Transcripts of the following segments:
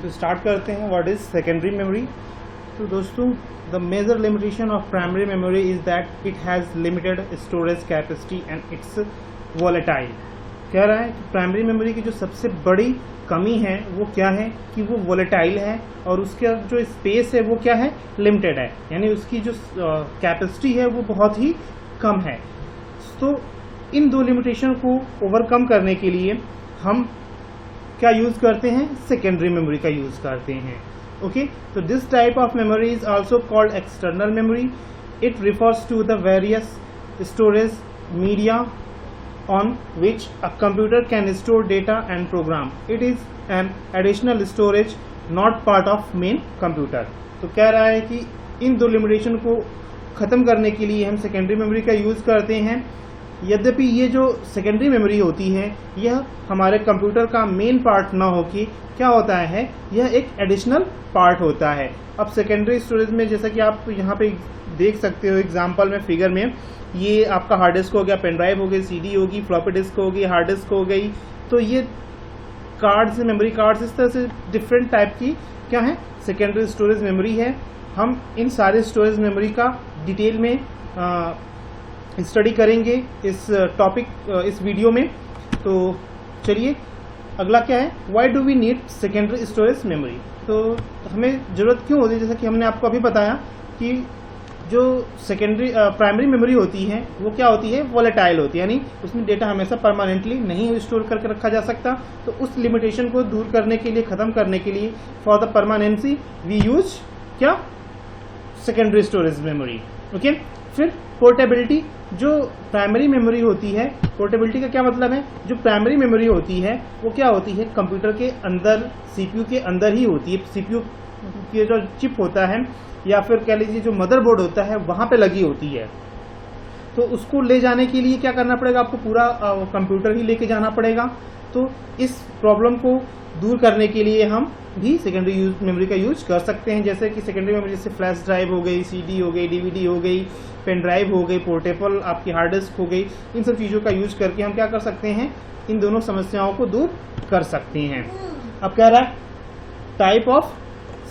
तो स्टार्ट करते हैं। What is secondary memory. तो दोस्तों, the major limitation of primary memory is that it has limited storage capacity and it's volatile. कह रहा है कि प्राइमरी मेमोरी की जो सबसे बड़ी कमी है वो क्या है कि वो वॉलेटाइल है और उसका जो स्पेस है वो क्या है, लिमिटेड है, यानी उसकी जो कैपेसिटी है वो बहुत ही कम है। तो इन दो लिमिटेशन को ओवरकम करने के लिए हम क्या यूज करते हैं, सेकेंडरी मेमोरी का यूज करते हैं। ओके, तो this type of memory is also called external memory. It refers to the various storage media on which a computer can store data and program. It is an additional storage not part of main computer. तो कह रहा है कि इन दो limitation को ख़त्म करने के लिए हम सेकेंडरी मेमोरी का यूज़ करते हैं। यद्यपि ये जो सेकेंडरी मेमोरी होती है यह हमारे कंप्यूटर का मेन पार्ट ना हो कि क्या होता है, यह एक एडिशनल पार्ट होता है। अब सेकेंडरी स्टोरेज में जैसा कि आप यहाँ पे देख सकते हो एग्जांपल में, फिगर में, ये आपका हार्ड डिस्क हो गया, पेन ड्राइव हो गई, सीडी होगी, फ्लॉपी डिस्क होगी, हार्ड डिस्क हो गई। तो ये कार्ड्स, मेमोरी कार्ड्स, इस तरह से डिफरेंट टाइप की क्या है, सेकेंडरी स्टोरेज मेमोरी है। हम इन सारे स्टोरेज मेमोरी का डिटेल में स्टडी करेंगे इस टॉपिक, इस वीडियो में। तो चलिए, अगला क्या है, why do we need secondary storage memory. तो हमें ज़रूरत क्यों होती है, जैसा कि हमने आपको अभी बताया कि जो सेकेंडरी प्राइमरी मेमोरी होती है वो क्या होती है, वॉलेटाइल होती है, यानी उसमें डेटा हमेशा परमानेंटली नहीं स्टोर करके रखा जा सकता। तो उस लिमिटेशन को दूर करने के लिए, ख़त्म करने के लिए, for the permanency we use क्या, सेकेंडरी स्टोरेज मेमोरी। ओके, फिर पोर्टेबिलिटी। जो प्राइमरी मेमोरी होती है, पोर्टेबिलिटी का क्या मतलब है, जो प्राइमरी मेमोरी होती है वो क्या होती है, कंप्यूटर के अंदर, सीपीयू के अंदर ही होती है। सीपीयू के जो चिप होता है या फिर कह लीजिए जो मदरबोर्ड होता है वहाँ पे लगी होती है। तो उसको ले जाने के लिए क्या करना पड़ेगा, आपको पूरा कंप्यूटर ही लेके जाना पड़ेगा। तो इस प्रॉब्लम को दूर करने के लिए हम भी सेकेंडरी मेमोरी का यूज कर सकते हैं। जैसे कि सेकेंडरी मेमोरी जैसे फ्लैश ड्राइव हो गई, सीडी हो गई, डीवीडी हो गई, पेन ड्राइव हो गई, पोर्टेबल आपकी हार्ड डिस्क हो गई, इन सब चीज़ों का यूज करके हम क्या कर सकते हैं, इन दोनों समस्याओं को दूर कर सकते हैं। अब कह रहा है type of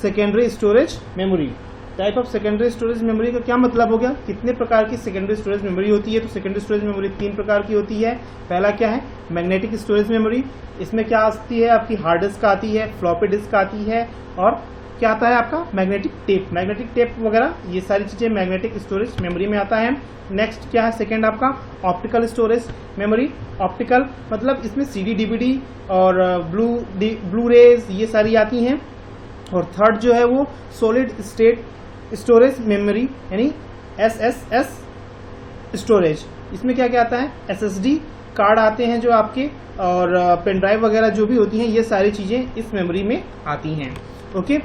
secondary storage memory. Type of secondary storage memory का क्या मतलब हो गया, कितने प्रकार की सेकेंडरी स्टोरेज मेमोरी होती है। तो सेकेंडरी स्टोरेज मेमोरी 3 प्रकार की होती है। पहला क्या है, मैग्नेटिक स्टोरेज मेमोरी। इसमें क्या आती है, आपकी हार्ड डिस्क आती है, फ्लॉपी डिस्क आती है, और क्या आता है आपका मैग्नेटिक टेप। मैग्नेटिक टेप वगैरह ये सारी चीज़ें मैग्नेटिक स्टोरेज मेमोरी में आता है। नेक्स्ट क्या है, सेकेंड आपका ऑप्टिकल स्टोरेज मेमोरी। ऑप्टिकल मतलब इसमें सीडी, डीवीडी और ब्लू रेज ये सारी आती हैं। और थर्ड जो है वो सॉलिड स्टेट स्टोरेज मेमोरी, यानी एसएसएस स्टोरेज। इसमें क्या क्या आता है, एसएसडी कार्ड आते हैं जो आपके, और पेन ड्राइव वगैरह जो भी होती हैं, ये सारी चीज़ें इस मेमोरी में आती हैं। ओके,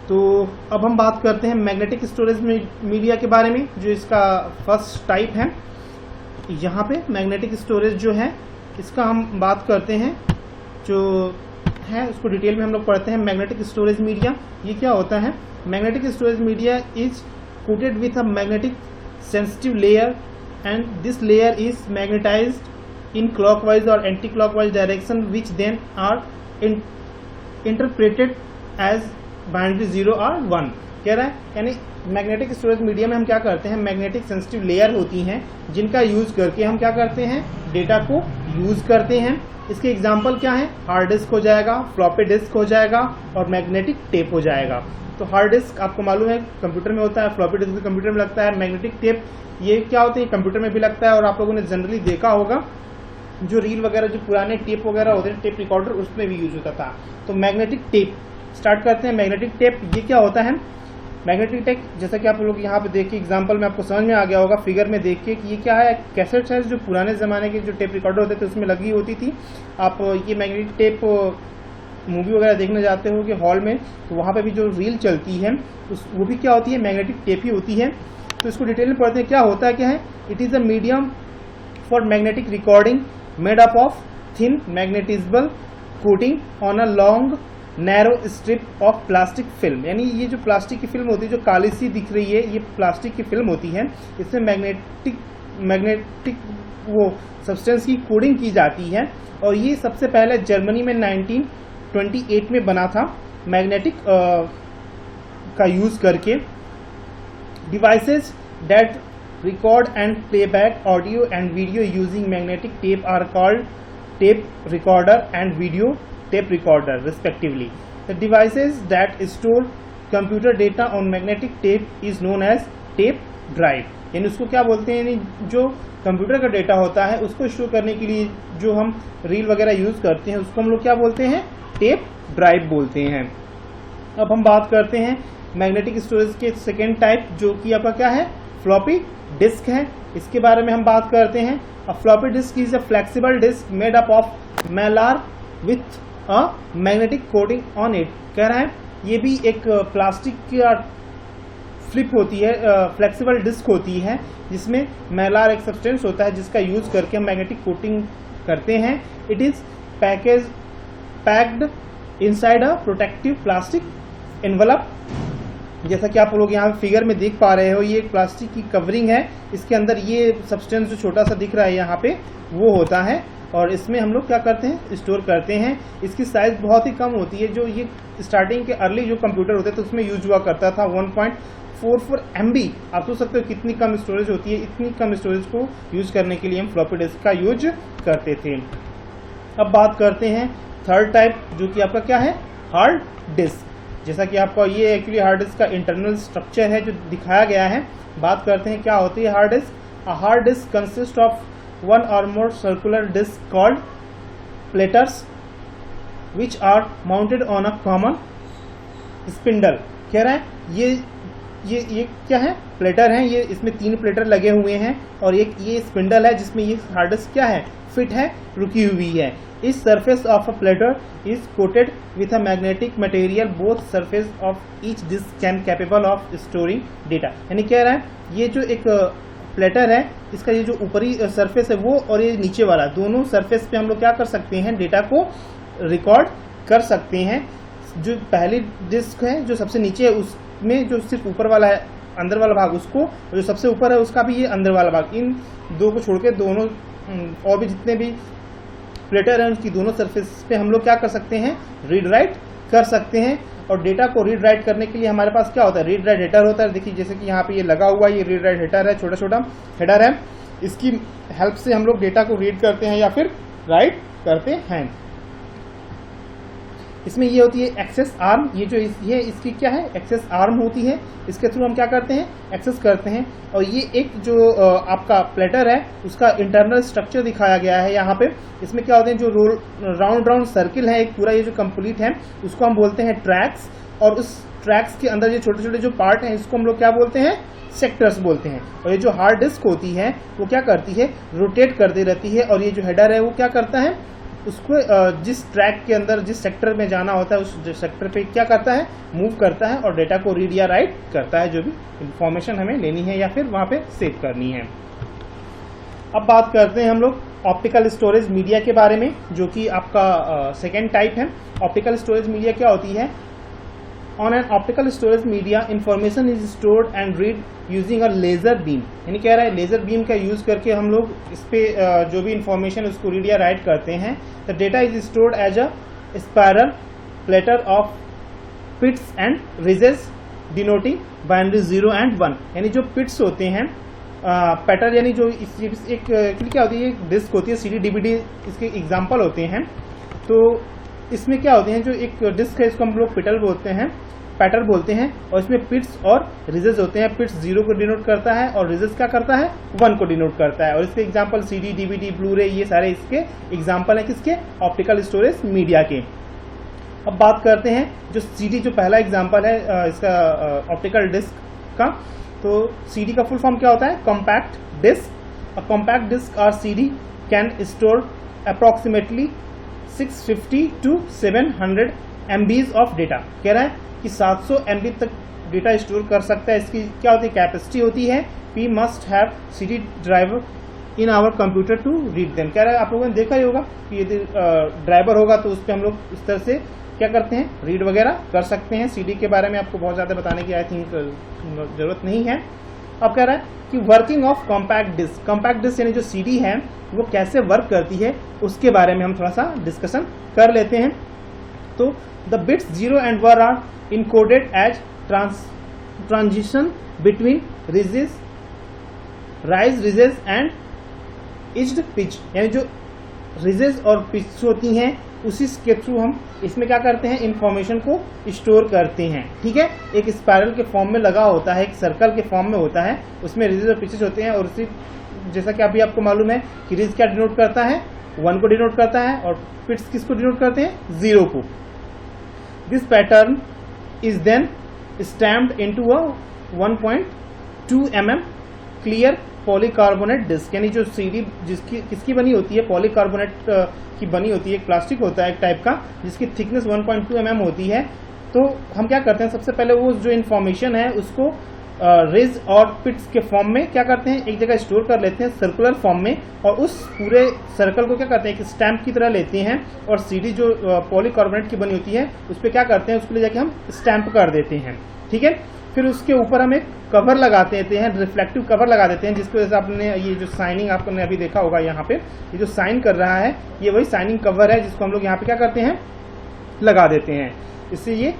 तो अब हम बात करते हैं मैग्नेटिक स्टोरेज मीडिया के बारे में, जो इसका फर्स्ट टाइप है। यहाँ पे मैग्नेटिक स्टोरेज जो है इसका हम बात करते हैं, जो है उसको डिटेल में हम लोग पढ़ते हैं। मैग्नेटिक स्टोरेज मीडिया ये क्या होता है, magnetic storage media is coated with a magnetic sensitive layer and this layer is magnetized in clockwise और anti clockwise direction which then are interpreted as binary 0 और 1। कह रहा है, यानी मैग्नेटिक स्टोरेज मीडिया में हम क्या करते हैं, मैग्नेटिक सेंसिटिव लेयर होती हैं जिनका यूज करके हम क्या करते हैं, डेटा को यूज करते हैं। इसके एग्जाम्पल क्या है, हार्ड डिस्क हो जाएगा, फ्लॉपी डिस्क हो जाएगा, और मैग्नेटिक टेप हो जाएगा। तो हार्ड डिस्क आपको मालूम है कंप्यूटर में होता है, फ्लॉपी डिस्क भी कंप्यूटर में लगता है, मैग्नेटिक टेप ये क्या होता है, कंप्यूटर में भी लगता है। और आप लोगों ने जनरली देखा होगा जो रील वगैरह, जो पुराने टेप वगैरह होते हैं, टेप रिकॉर्डर, उसमें भी यूज होता था। तो मैग्नेटिक टेप स्टार्ट करते हैं। मैग्नेटिक टेप ये क्या होता है, मैग्नेटिक टेप जैसा कि आप लोग यहाँ पे देख के एग्जांपल में आपको समझ में आ गया होगा, फिगर में देख के कि ये क्या है, कैसेट है जो पुराने ज़माने के जो टेप रिकॉर्डर होते थे उसमें लगी होती थी। आप ये मैग्नेटिक टेप मूवी वगैरह देखने जाते हो कि हॉल में, तो वहाँ पे भी जो रील चलती है वो भी क्या होती है, मैग्नेटिक टेप ही होती है। तो इसको डिटेल में पढ़ते हैं, क्या होता है, क्या है, it is a medium for magnetic recording made up of thin magnetizable coating on a long narrow strip of plastic film. यानी ये जो प्लास्टिक की फिल्म होती है जो काली सी दिख रही है, ये प्लास्टिक की फिल्म होती है। इसमें मैग्नेटिक वो सब्सटेंस की कोडिंग की जाती है। और ये सबसे पहले जर्मनी में 1928 में बना था मैग्नेटिक का यूज करके। Devices that record and playback audio and video using magnetic tape are called tape recorder and video tape recorder respectively. The devices that store computer data on magnetic tape is known as tape drive. यानी उसको क्या बोलते हैं, जो computer का data होता है उसको स्टोर करने के लिए जो हम रील वगैरह यूज करते हैं उसको हम लोग क्या बोलते हैं, टेप ड्राइव बोलते हैं। अब हम बात करते हैं मैग्नेटिक स्टोरेज के सेकेंड टाइप, जो कि आपका क्या है, फ्लॉपी डिस्क है। इसके बारे में हम बात करते हैं। A floppy disk is a flexible disk made up of mylar with a magnetic coating on it. कह रहा है ये भी एक प्लास्टिक की फ्लिप होती है, फ्लेक्सिबल डिस्क होती है जिसमें मैलार एक सब्सटेंस होता है जिसका यूज करके हम मैग्नेटिक कोटिंग करते हैं। It is packed inside a protective plastic envelope. जैसा कि आप लोग यहाँ फिगर में देख पा रहे हो, ये एक प्लास्टिक की कवरिंग है, इसके अंदर ये सब्सटेंस जो छोटा सा दिख रहा है यहाँ पे वो होता है और इसमें हम लोग क्या करते हैं, स्टोर करते हैं। इसकी साइज बहुत ही कम होती है। जो ये स्टार्टिंग के अर्ली जो कंप्यूटर होते थे तो उसमें यूज हुआ करता था 1.44 MB। आप सोच सकते हो कितनी कम स्टोरेज होती है। इतनी कम स्टोरेज को यूज करने के लिए हम फ्लॉपी डिस्क का यूज करते थे। अब बात करते हैं थर्ड टाइप, जो कि आपका क्या है, हार्ड डिस्क। जैसा कि आपका ये एक्चुअली हार्ड डिस्क का इंटरनल स्ट्रक्चर है जो दिखाया गया है। बात करते हैं क्या होती है hard disk. A hard disk consist of one और more circular disk called platters which are mounted on a common spindle. कह रहा है ये क्या है, प्लेटर है। ये इसमें 3 प्लेटर लगे हुए हैं और एक ये स्पिंडल है जिसमें ये हार्ड डिस्क क्या है, फिट है, रुकी हुई है। इस surface of a platter is coated with a magnetic material. Both surface of each disc can capable of storing data. यानी कह रहा है ये जो एक प्लेटर है, इसका ये जो ऊपरी सरफेस है वो और ये नीचे वाला, दोनों सरफेस पे हम लोग क्या कर सकते हैं, डेटा को रिकॉर्ड कर सकते हैं। जो पहली डिस्क है जो सबसे नीचे है उसमें जो सिर्फ ऊपर वाला है, अंदर वाला भाग उसको, जो सबसे ऊपर है उसका भी ये अंदर वाला भाग, इन दो को छोड़ के दोनों और भी जितने भी प्लेटर है उनकी दोनों सरफेस पे हम लोग क्या कर सकते हैं, रीड राइट कर सकते हैं। और डेटा को रीड राइट करने के लिए हमारे पास क्या होता है, रीड राइट हेडर होता है। देखिए जैसे कि यहाँ पे ये लगा हुआ है, ये रीड राइट हेडर है, छोटा छोटा हेडर है। इसकी हेल्प से हम लोग डेटा को रीड करते हैं या फिर राइट करते हैं। इसमें ये होती है एक्सेस आर्म। ये जो ये इसकी क्या है, एक्सेस आर्म होती है। इसके थ्रू हम क्या करते हैं, एक्सेस करते हैं। और ये एक जो आपका प्लेटर है उसका इंटरनल स्ट्रक्चर दिखाया गया है यहाँ पे। इसमें क्या होते हैं, जो राउंड सर्किल है एक पूरा, ये जो कंप्लीट है उसको हम बोलते हैं ट्रैक्स। और उस ट्रैक्स के अंदर ये छोटे छोटे जो पार्ट हैं इसको हम लोग क्या बोलते हैं, सेक्टर्स बोलते हैं। और ये जो हार्ड डिस्क होती है वो क्या करती है, रोटेट करती रहती है। और ये जो हेडर है वो क्या करता है, उसको जिस ट्रैक के अंदर जिस सेक्टर में जाना होता है उस सेक्टर पे क्या करता है, मूव करता है और डेटा को रीड या राइट करता है, जो भी इंफॉर्मेशन हमें लेनी है या फिर वहाँ पे सेव करनी है। अब बात करते हैं हम लोग ऑप्टिकल स्टोरेज मीडिया के बारे में, जो कि आपका सेकेंड टाइप है। ऑप्टिकल स्टोरेज मीडिया क्या होती है, on an optical storage media information is stored and read using a laser beam. यानी कह रहा है लेजर बीम का यूज करके हम लोग इस पे जो भी इंफॉर्मेशन उसको रीड या राइट करते हैं। The data is stored as a spiral platter of pits and ridges denoting binary 0 and 1। यानी जो पिट्स होते हैं, पैटर यानी जो एक क्या होती है, एक डिस्क होती है, CD DVD इसके एग्जाम्पल होते हैं। तो इसमें क्या होते हैं, जो एक डिस्क है इसको हम लोग पिटल बोलते हैं, पैटर बोलते हैं। और इसमें पिट्स और रिजेस होते हैं। पिट्स 0 को डिनोट करता है और रिजेस क्या करता है, 1 को डिनोट करता है। और इसके एग्जाम्पल CD DVD ब्लू-रे ये सारे इसके एग्जाम्पल हैं किसके, ऑप्टिकल स्टोरेज मीडिया के। अब बात करते हैं जो CD जो पहला एग्जाम्पल है इसका ऑप्टिकल डिस्क का। तो CD का फुल फॉर्म क्या होता है, compact disc. A compact disc और CD can store approximately 650 to 700 MBs of data. कह रहा है कि 700 MB तक डेटा स्टोर कर सकता है। इसकी क्या होती है, कैपेसिटी होती है। We must have CD driver in our computer to read them. कह रहा है आप लोगों ने देखा ही होगा कि यदि ड्राइवर होगा तो उस पर हम लोग इस तरह से क्या करते हैं, रीड वगैरह कर सकते हैं। CD के बारे में आपको बहुत ज़्यादा बताने की आई थिंक ज़रूरत नहीं है। अब कह रहा है कि working of compact disc. Compact disc यानी जो CD है वो कैसे वर्क करती है उसके बारे में हम थोड़ा सा डिस्कशन कर लेते हैं। तो the bits 0 and 1 are encoded as transition between ridges, rise, ridges and edged pits, यानी जो रिजेस और पिच होती हैं उसी के थ्रू हम इसमें क्या करते हैं, इंफॉर्मेशन को स्टोर करते हैं। ठीक है, एक स्पाइरल के फॉर्म में लगा होता है, एक सर्कल के फॉर्म में होता है, उसमें रिजेस और पिचेस होते हैं। और उसी जैसा कि अभी आपको मालूम है कि रिज क्या डिनोट करता है, 1 को डिनोट करता है, और पिट्स किसको डिनोट करते हैं, 0 को। This pattern is then stamped into a 1.2 mm clear polycarbonate disc, यानी जो सीडी जिसकी किसकी बनी होती है, पॉलीकार्बोनेट की बनी होती है, एक प्लास्टिक होता है एक टाइप का जिसकी थिकनेस 1.2 mm होती है। तो हम क्या करते हैं, सबसे पहले वो जो इन्फॉर्मेशन है उसको रिज और पिट्स के फॉर्म में क्या करते हैं, एक जगह स्टोर कर लेते हैं सर्कुलर फॉर्म में, और उस पूरे सर्कल को क्या करते हैं, एक स्टैम्प की तरह लेते हैं, और सीडी जो पॉलीकार्बोनेट की बनी होती है उस पर क्या करते हैं, उसको ले जाके हम स्टैम्प कर देते हैं। ठीक है, फिर उसके ऊपर हम एक कवर लगा देते हैं, रिफ्लेक्टिव कवर लगा देते हैं, जिसकी वजह से आपने ये जो साइनिंग आपने अभी देखा होगा, यहाँ पे ये जो साइन कर रहा है ये वही साइनिंग कवर है जिसको हम लोग यहाँ पे क्या करते हैं, लगा देते हैं। इससे ये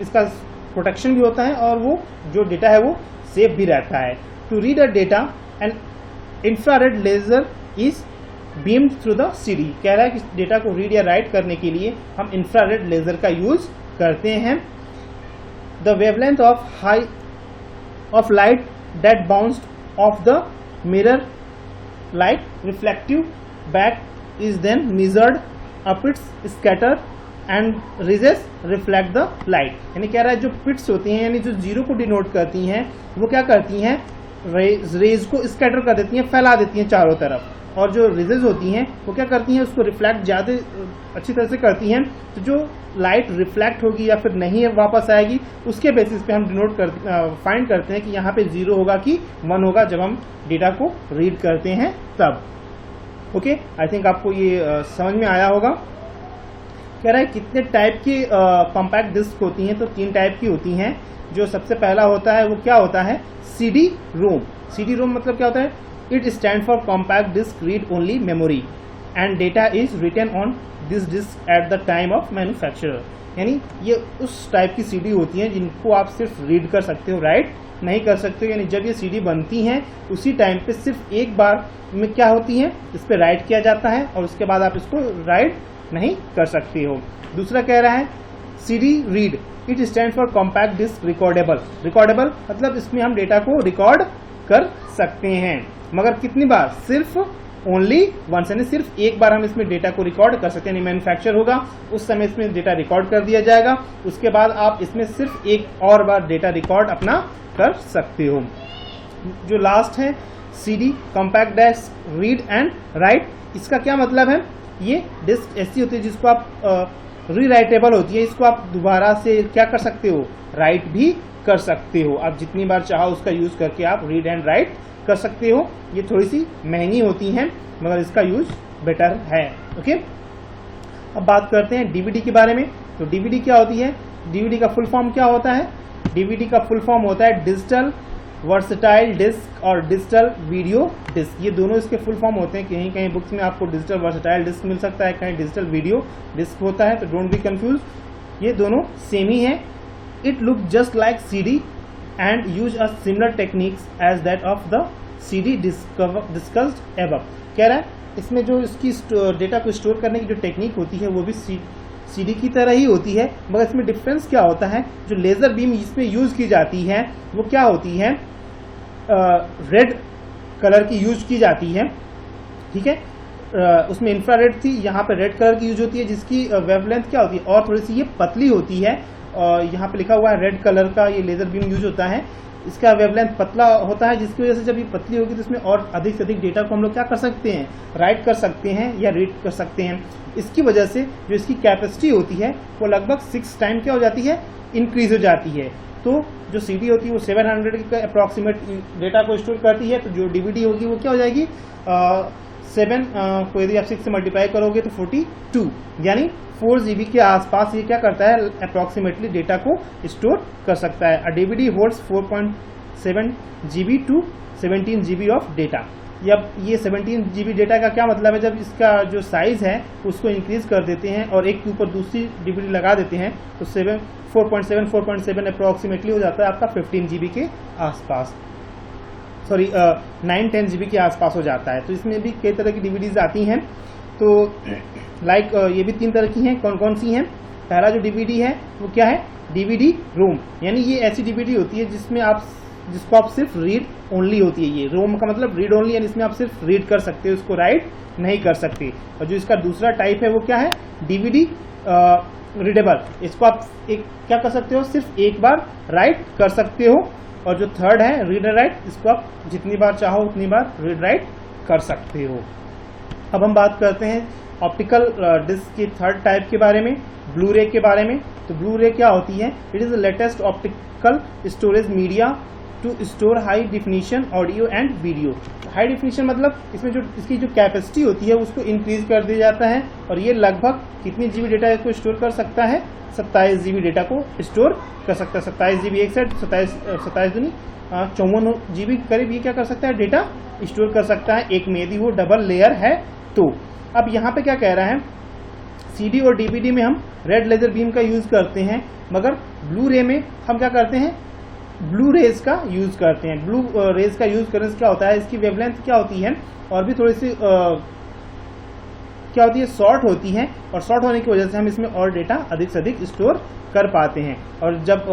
इसका प्रोटेक्शन भी होता है और वो जो डेटा है वो सेफ भी रहता है। To read a data and infrared laser is beamed through the CD, कह रहा है कि डेटा को रीड या राइट करने के लिए हम इंफ्रारेड लेजर का यूज करते हैं। The wavelength of light that bounced off the mirror light reflective back is then measured up its scatter and ridges reflect the light, यानी कह रहा है जो पिट्स होती हैं यानी जो 0 को डिनोट करती हैं वो क्या करती हैं, रेज को स्कैटर कर देती हैं, फैला देती हैं चारों तरफ, और जो रिजेस होती हैं वो क्या करती हैं, उसको रिफ्लेक्ट ज़्यादा अच्छी तरह से करती हैं। तो जो लाइट रिफ्लेक्ट होगी या फिर नहीं वापस आएगी उसके बेसिस पे हम डिनोट फाइंड करते हैं कि यहाँ पे 0 होगा कि 1 होगा जब हम डेटा को रीड करते हैं तब। ओके, आई थिंक आपको ये समझ में आया होगा। कह रहा है कितने टाइप की कॉम्पैक्ट डिस्क होती हैं, तो 3 टाइप की होती हैं। जो सबसे पहला होता है वो क्या होता है, CD रोम। CD रोम मतलब क्या होता है, it stand for compact disc read only memory and data is written on this disc at the time of manufacturer, यानी ये उस टाइप की CD होती हैं जिनको आप सिर्फ रीड कर सकते हो, राइट नहीं कर सकते हो। यानी जब ये CD बनती हैं उसी टाइम पे सिर्फ एक बार में क्या होती हैं, इस पर राइट किया जाता है और उसके बाद आप इसको राइट नहीं कर सकते हो। दूसरा कह रहा है CD read, it stand for compact disc recordable. Recordable मतलब इसमें हम डेटा को रिकॉर्ड कर सकते हैं, मगर कितनी बार, सिर्फ ओनली वंस, यानी सिर्फ एक बार हम इसमें डेटा को रिकॉर्ड कर सकते हैं। मैन्युफैक्चर होगा उस समय इसमें डेटा रिकॉर्ड कर दिया जाएगा, उसके बाद आप इसमें सिर्फ एक और बार डेटा रिकॉर्ड अपना कर सकते हो। जो लास्ट है CD compact disc read and write, इसका क्या मतलब है, ये डिस्क ऐसी होती है जिसको आप रीराइटेबल होती है, इसको आप दोबारा से क्या कर सकते हो, राइट भी कर सकते हो। आप जितनी बार चाहो उसका यूज करके आप रीड एंड राइट कर सकते हो। ये थोड़ी सी महंगी होती हैं मगर इसका यूज बेटर है। ओके, अब बात करते हैं DVD के बारे में। तो DVD क्या होती है, DVD का फुल फॉर्म क्या होता है, DVD का फुल फॉर्म होता है डिजिटल वर्सेटाइल डिस्क और डिजिटल वीडियो डिस्क। ये दोनों इसके फुल फॉर्म होते हैं। कहीं कहीं बुक्स में आपको डिजिटल वर्सेटाइल डिस्क मिल सकता है, कहीं डिजिटल वीडियो डिस्क होता है, तो डोंट बी कंफ्यूज, ये दोनों सेम ही है। It look just like CD and use a similar techniques as that of the CD discussed above। कह रहा है इसमें जो इसकी डेटा को स्टोर करने की जो टेक्निक होती है वो भी CD की तरह ही होती है, मगर इसमें डिफरेंस क्या होता है, जो लेज़र बीम इसमें यूज की जाती है वो क्या होती है, रेड कलर की यूज की जाती है। ठीक है, उसमें इंफ्रारेड थी, यहाँ पे रेड कलर की यूज होती है, जिसकी वेवलेंथ क्या होती है और थोड़ी सी ये पतली होती है। और यहाँ पे लिखा हुआ है रेड कलर का ये लेजर बीम यूज होता है, इसका वेवलेंथ पतला होता है, जिसकी वजह से जब ये पतली होगी तो इसमें और अधिक से अधिक डेटा को हम लोग क्या कर सकते हैं, राइट कर सकते हैं या रीड कर सकते हैं। इसकी वजह से जो इसकी कैपेसिटी होती है वो लगभग 6 टाइम क्या हो जाती है, इंक्रीज हो जाती है। तो जो CD होती है वो 700 के अप्रॉक्सीमेट डेटा को स्टोर करती है, तो जो DVD होगी वो क्या हो जाएगी, 7 को यदि आप 6 से मल्टीप्लाई करोगे तो 42, यानी 4 GB के आसपास ये क्या करता है, अप्रॉक्सीमेटली डेटा को स्टोर कर सकता है। DVD holds 4.7 GB to 17 GB of data. जब ये 17 GB डेटा का क्या मतलब है, जब इसका जो साइज़ है उसको इंक्रीज़ कर देते हैं और एक के ऊपर दूसरी DVD लगा देते हैं तो 4.7 अप्रॉक्सीमेटली हो जाता है आपका 15 GB के आसपास, सॉरी 9-10 GB के आसपास हो जाता है। तो इसमें भी कई तरह की DVDs आती हैं। तो लाइक ये भी 3 तरह की हैं। कौन कौन सी हैं? पहला जो DVD है वो क्या है, DVD रोम, यानी ये ऐसी DVD होती है जिसको आप सिर्फ रीड ओनली होती है। ये रोम का मतलब रीड ओनली, यानी इसमें आप सिर्फ रीड कर सकते हो, इसको राइट नहीं कर सकते। और जो इसका दूसरा टाइप है वो क्या है, DVD रीडेबल, इसको आप क्या कर सकते हो, सिर्फ एक बार राइट कर सकते हो। और जो थर्ड है रीड एंड राइट, इसको आप जितनी बार चाहो उतनी बार रीड राइट कर सकते हो। अब हम बात करते हैं ऑप्टिकल डिस्क के थर्ड टाइप के बारे में, ब्लू रे के बारे में। तो ब्लू रे क्या होती है? It is the latest optical storage media to store high definition audio and video. High definition मतलब इसमें जो इसकी जो कैपेसिटी होती है उसको इंक्रीज कर दिया जाता है। और ये लगभग कितनी GB डेटा इसको स्टोर कर सकता है? 27 GB डेटा को स्टोर कर सकता है। 27 GB एक साइड, 27 दूनी 54 GB करीब ये क्या कर सकता है, डेटा स्टोर कर सकता है एक में, यदि वो डबल लेयर है तो। अब यहाँ पे क्या कह रहा है, CD और DVD में हम रेड लेजर बीम का यूज़ करते हैं, मगर ब्लू रे में हम क्या करते हैं, ब्लू रेज का यूज़ करते हैं। ब्लू रेज का यूज़ करने से क्या होता है, इसकी वेवलेंथ क्या होती है और भी थोड़ी सी क्या होती है, शॉर्ट होती है। और शॉर्ट होने की वजह से हम इसमें और डेटा अधिक से अधिक स्टोर कर पाते हैं। और जब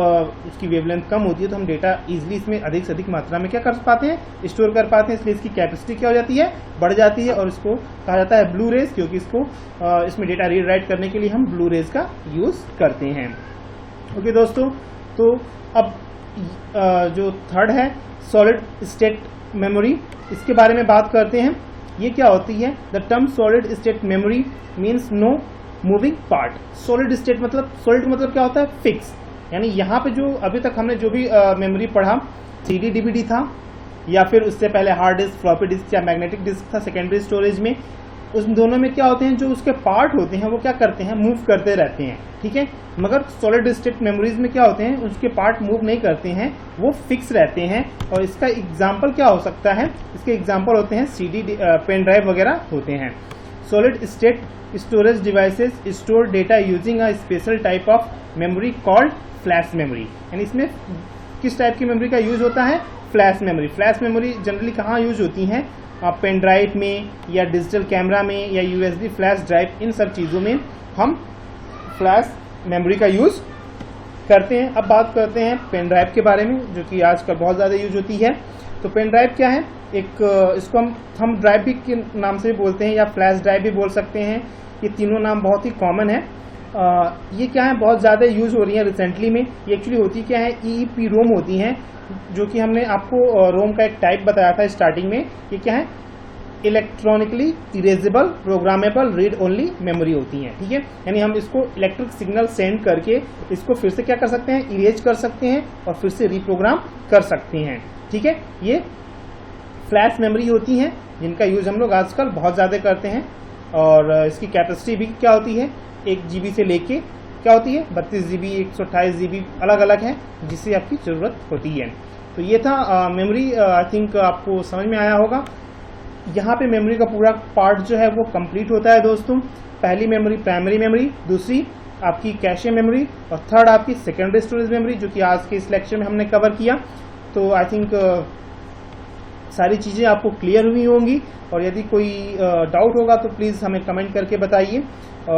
उसकी वेवलेंथ कम होती है तो हम डेटा इजीली इसमें अधिक से अधिक मात्रा में क्या कर पाते हैं, स्टोर कर पाते हैं। इसलिए इसकी कैपेसिटी क्या हो जाती है, बढ़ जाती है। और इसको कहा जाता है ब्लू रेज, क्योंकि इसको इसमें डेटा रीड राइट करने के लिए हम ब्लू रेज का यूज़ करते हैं। ओके दोस्तों, तो अब जो थर्ड है सॉलिड स्टेट मेमोरी, इसके बारे में बात करते हैं। ये क्या होती है? The term solid state memory means no moving part. Solid state मतलब, सॉलिड मतलब क्या होता है, फिक्स। यानी यहाँ पे जो अभी तक हमने जो भी मेमोरी पढ़ा, CD DVD था या फिर उससे पहले हार्ड डिस्क, फ्लॉपी डिस्क या मैग्नेटिक डिस्क था सेकेंडरी स्टोरेज में, उस दोनों में क्या होते हैं, जो उसके पार्ट होते हैं वो क्या करते हैं, मूव करते रहते हैं, ठीक है। मगर सॉलिड स्टेट मेमोरीज में क्या होते हैं, उसके पार्ट मूव नहीं करते हैं, वो फिक्स रहते हैं। और इसका एग्जाम्पल क्या हो सकता है, इसके एग्जाम्पल होते हैं CD, पेन ड्राइव वगैरह होते हैं। Solid state storage devices store data using a special type of memory called flash memory. यानी इसमें किस टाइप की मेमोरी का यूज होता है, flash memory. Flash memory generally कहाँ यूज होती हैं, पेन ड्राइव में या डिजिटल कैमरा में या USB फ्लैश ड्राइव, इन सब चीज़ों में हम फ्लैश मेमोरी का यूज़ करते हैं। अब बात करते हैं पेन ड्राइव के बारे में, जो कि आजकल बहुत ज़्यादा यूज होती है। तो पेन ड्राइव क्या है, एक इसको हम थंब ड्राइव भी के नाम से भी बोलते हैं या फ्लैश ड्राइव भी बोल सकते हैं। ये तीनों नाम बहुत ही कॉमन है। ये क्या है, बहुत ज़्यादा यूज़ हो रही है रिसेंटली में। ये एक्चुअली होती क्या है, EEPROM होती हैं, जो कि हमने आपको रोम का एक टाइप बताया था स्टार्टिंग में। ये क्या है, electronically erasable programmable read only memory होती हैं, ठीक है। यानी हम इसको इलेक्ट्रिक सिग्नल सेंड करके इसको फिर से क्या कर सकते हैं, इरेज कर सकते हैं और फिर से रीप्रोग्राम कर सकते हैं, ठीक है। ये फ्लैश मेमोरी होती हैं जिनका यूज़ हम लोग आजकल बहुत ज़्यादा करते हैं। और इसकी कैपेसिटी भी क्या होती है, 1 GB से लेके क्या होती है 32 GB, 128 GB अलग अलग है, जिससे आपकी ज़रूरत होती है। तो ये था मेमोरी। आई थिंक आपको समझ में आया होगा। यहाँ पे मेमोरी का पूरा पार्ट जो है वो कंप्लीट होता है दोस्तों। पहली मेमोरी प्राइमरी मेमोरी, दूसरी आपकी कैशे मेमोरी और थर्ड आपकी सेकेंडरी स्टोरेज मेमोरी, जो कि आज के इस लेक्चर में हमने कवर किया। तो आई थिंक सारी चीज़ें आपको क्लियर हुई होंगी। और यदि कोई डाउट होगा तो प्लीज़ हमें कमेंट करके बताइए।